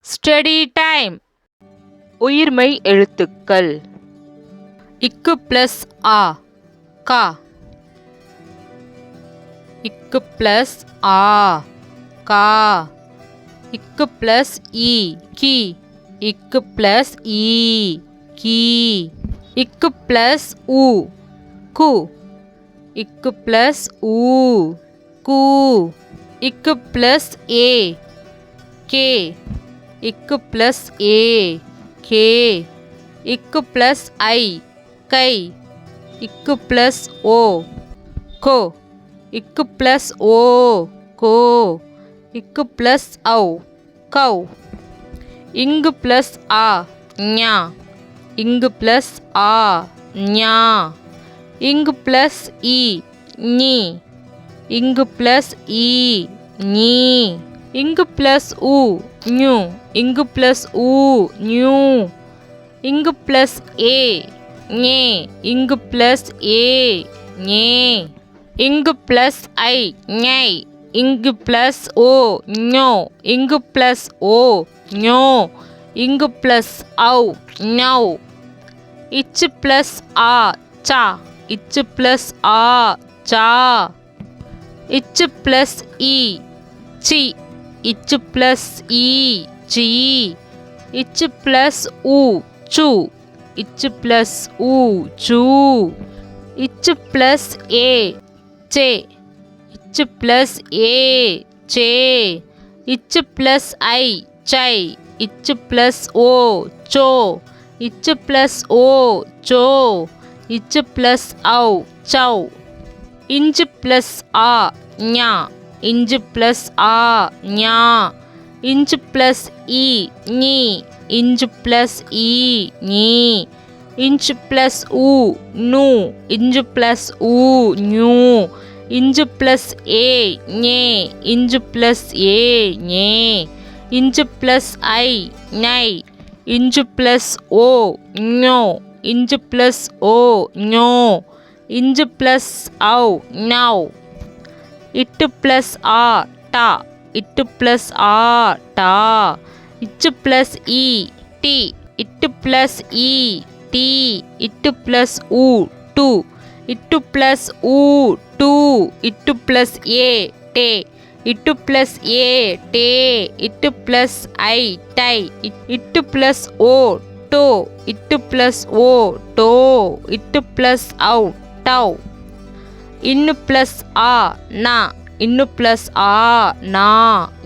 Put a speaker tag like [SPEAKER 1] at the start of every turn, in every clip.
[SPEAKER 1] Study time. உயிர்மெய் எழுத்துக்கள். இக்கு பிளஸ் ஆ கா. இக்கு பிளஸ் ஆ கா. இக்கு பிளஸ் ஈ கி. இக்கு பிளஸ் ஈ கி. இக்கு பிளஸ் உ கு. இக்கு பிளஸ் உ கு. இக்கு பிளஸ் ஏ கே. இக்கு பிளஸ் ஏ கே. இக்கு பிளஸ் ஐ கை. இக்கு பிளஸ் ஓ கோ. இக்கு பிளஸ் ஓ கோ. இக்கு பிளஸ் ஔ கௌ. இங்கு பிளஸ் ஆ ஞா. இங்கு பிளஸ் ஆ ஞா. இங்கு பிளஸ் ஈ ஞி. இங்கு பிளஸ் ஈ ஞி. இங்கு பிளஸ் உ ஞு. இங்கு பிளஸ் உ ஞு. இங்கு பிளஸ் ஏ ஞே. இங்கு பிளஸ் ஏ ஞே. இங்கு பிளஸ் ஐ ஞை. இங்கு பிளஸ் ஓ ஞோ. இங்கு பிளஸ் ஓ ஞோ. இங்கு பிளஸ் ஔ ஞௌ. இச்சு பிளஸ் ஆ சா. இச்சு பிளஸ் ஆ சா. இச்சு பிளஸ் ஈ சி. இச்சு பிளஸ் ஈ சி. இச்சு பிளஸ் உ சு. இச்சு பிளஸ் உ சு. இச்சு பிளஸ் ஏ சே. இச்சு பிளஸ் ஏ சே. இச்சு பிளஸ் ஐ சை. இச்சு பிளஸ் ஓ சோ. இச்சு பிளஸ் ஓ சோ. இச்சு பிளஸ் ஔ சௌ. இஞ்சு பிளஸ் ஆ ஞா. இஞ்சு பிளஸ் ஆ ஞா. இஞ்சு பிளஸ் ஈ ஞி. இஞ்சு பிளஸ் ஈ ஞி. இஞ்சு பிளஸ் உ நு. இஞ்சு பிளஸ் உ ஞு. Inch plus A ஞே. Inch plus A ஞே. Inch plus I ஞை. Inch plus O ஞோ. Inch plus O ஞோ. Inch plus ஔ now. இட்டு plus ஆ டா. இட்டு plus ஆ டா. இச்சு பிளஸ் ஈ டி. இட்டு பிளஸ் ஈ டி. இட்டு பிளஸ் உ டு. இட்டு பிளஸ் உ டு. இட்டு பிளஸ் ஏ டே. இட்டு பிளஸ் ஏ டே. இட்டு பிளஸ் ஐ டை. இட்டு பிளஸ் ஓ டோ. இட்டு பிளஸ் ஓ டோ. இட்டு பிளஸ் ஔ டௌ. இன்னு பிளஸ் ஆ நா. இன்னு பிளஸ் ஆ நா.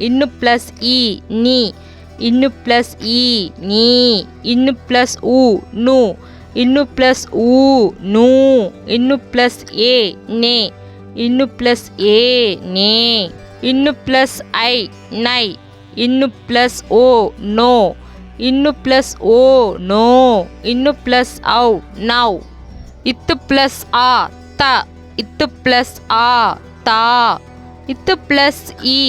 [SPEAKER 1] இன்னு பிளஸ் ஈ நீ. இன்னு பிளஸ் ஈ நீ. இன்னு பிளஸ் உ நு. இன்னு பிளஸ் உ நு. இன்னு பிளஸ் ஏ நே. இன்னு பிளஸ் ஏ நே. இன்னு பிளஸ் ஐ நை. இன்னு பிளஸ் ஓ நோ. இன்னு பிளஸ் ஓ நோ. இன்னு பிளஸ் ஔ நௌ. இத்து பிளஸ் ஆ த. இத்து பிளஸ் ஆ தா. இத்து பிளஸ் ஈ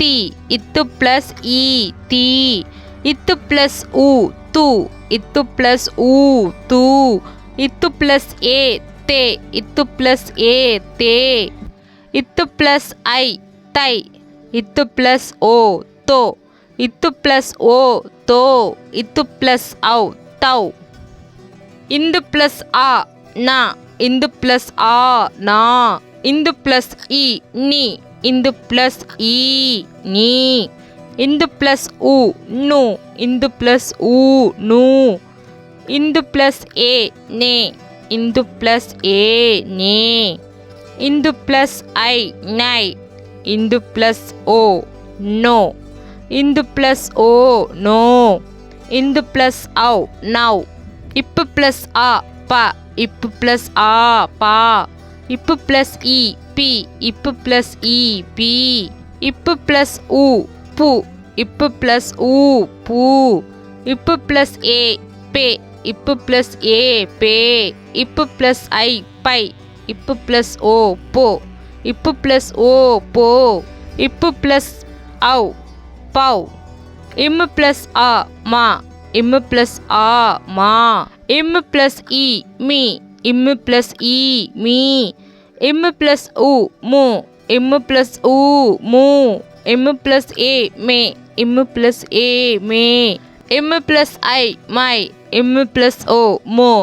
[SPEAKER 1] தி. இத்து பிளஸ் ஈ தி. இத்து பிளஸ் உ து. இத்து பிளஸ் உ து. இத்து பிளஸ் ஏ தே. இத்து பிளஸ் ஏ தே. இத்து பிளஸ் ஐ தை. இத்து பிளஸ் ஓ தோ. இத்து பிளஸ் ஓ தோ. இத்து பிளஸ் ஔ தௌ. இந்து பிளஸ் ஆ நா. இந்து பிளஸ் ஆ நா. இந்து பிளஸ் ஈ நீ. இந்து பிளஸ் ஈ நீ. இந்து பிளஸ் உ நு. இந்து பிளஸ் உ நு. இந்து பிளஸ் ஏ நே. இந்து பிளஸ் ஏ நே. இந்து பிளஸ் ஐ நை. இந்து பிளஸ் ஓ நோ. இந்து பிளஸ் ஓ நோ. இந்து பிளஸ் ஔ நௌ. இப்பு பிளஸ் ஆ ப. இப்பு பிளஸ் ஆ பா. இப்பு பிளஸ் இ பி. இப்பு பிளஸ் இ பி. இப்பு பிளஸ் உ பு. இப்பு பிளஸ் உ பூ. இப்பு பிளஸ் ஏ பே. இப்பு பிளஸ் ஏ பே. இப்பு பிளஸ் ஐ பை. இப்பு பிளஸ் ஓ போ. இப்பு பிளஸ் ஓ போ. இப்பு பிளஸ் ஔ பௌ. இம்மு பிளஸ் ஆ மா. இம்மு பிளஸ் ஆ மா. இம்மு பிளஸ் இ மீ. இம்மு பிளஸ் இ மீ. இம்மு பிளஸ் உ மு. இம்மு பிளஸ் உ மு. இம்மு பிளஸ் ஏ மே. M plus A மே M plus I மை M plus O மோ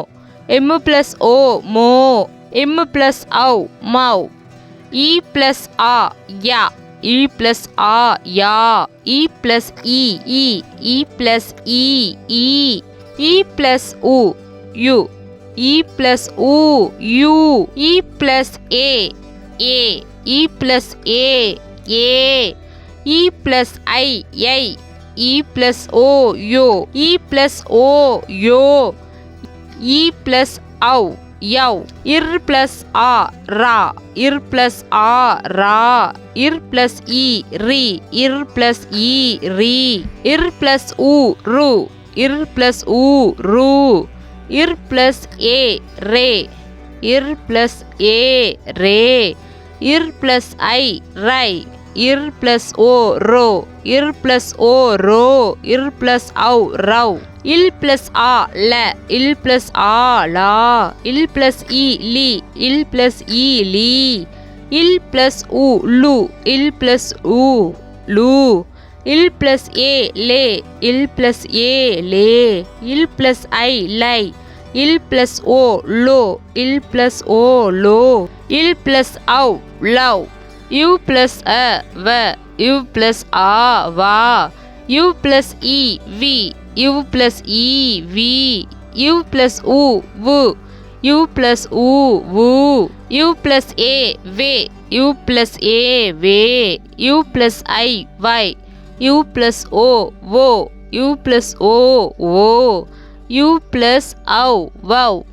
[SPEAKER 1] M plus O மோ M plus Au mau E plus A yeah E plus A yeah E plus E E plus E E plus U U E plus U U E plus A E plus A E plus I E plus O யோ E plus O யோ E plus Au yau Ir plus A ra Ir plus A ra Ir plus E ri Ir plus E ri Ir plus U ru Ir plus U ru Ir plus A re Ir plus A re Ir plus I rai Ir plus O ro Ir plus O ro Ir plus Au rau Il plus A la Il plus A la Il plus E li Il plus E li Il plus U lu Il plus U lu Il plus A le Il plus A le Il plus I lai Il plus O lo Il plus O lo Il plus Au lau U plus A va U plus A va U plus E vi U plus E V U plus U vu U plus U vu U plus A ve U plus A ve U plus I vai U plus O vo U plus O vo U plus Au vau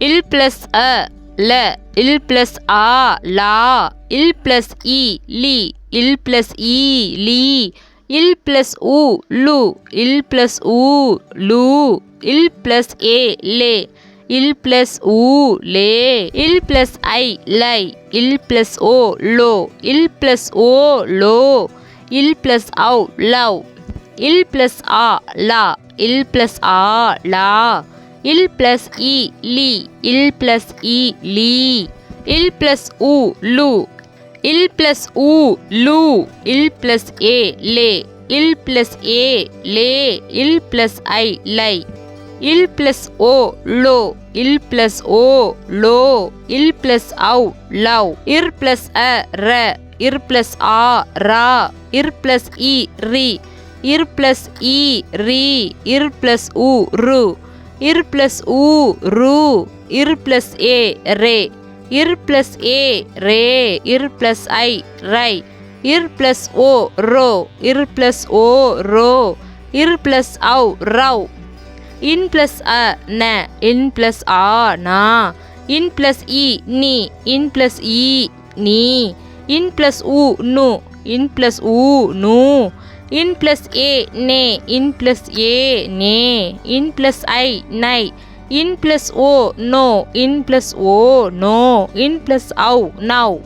[SPEAKER 1] Il plus A la Il plus A la Il plus E li Il plus E li Il plus U lu Il plus U lu Il plus A le Il plus U le Il plus I lai Il plus O lo Il plus O lo Il plus Au lau Il plus A la Il plus A la Il plus E li Il plus E li Il plus U lu Il plus U lu Il plus A le Il plus A le Il plus I lai Il plus O lo Il plus O lo Il plus Au lau Ir plus A ra Ir plus A ra Ir plus E ri Ir plus E ri Ir plus U ru Ir plus U ru Ir plus A re Ir plus A re Ir plus I rai Ir plus O ro Ir plus O ro Ir plus Au rau In plus A na In plus A na In plus E ni In plus E ni In plus U nu In plus U nu In plus A ne In plus A ne In plus I nai In plus O no In plus O no In plus Au now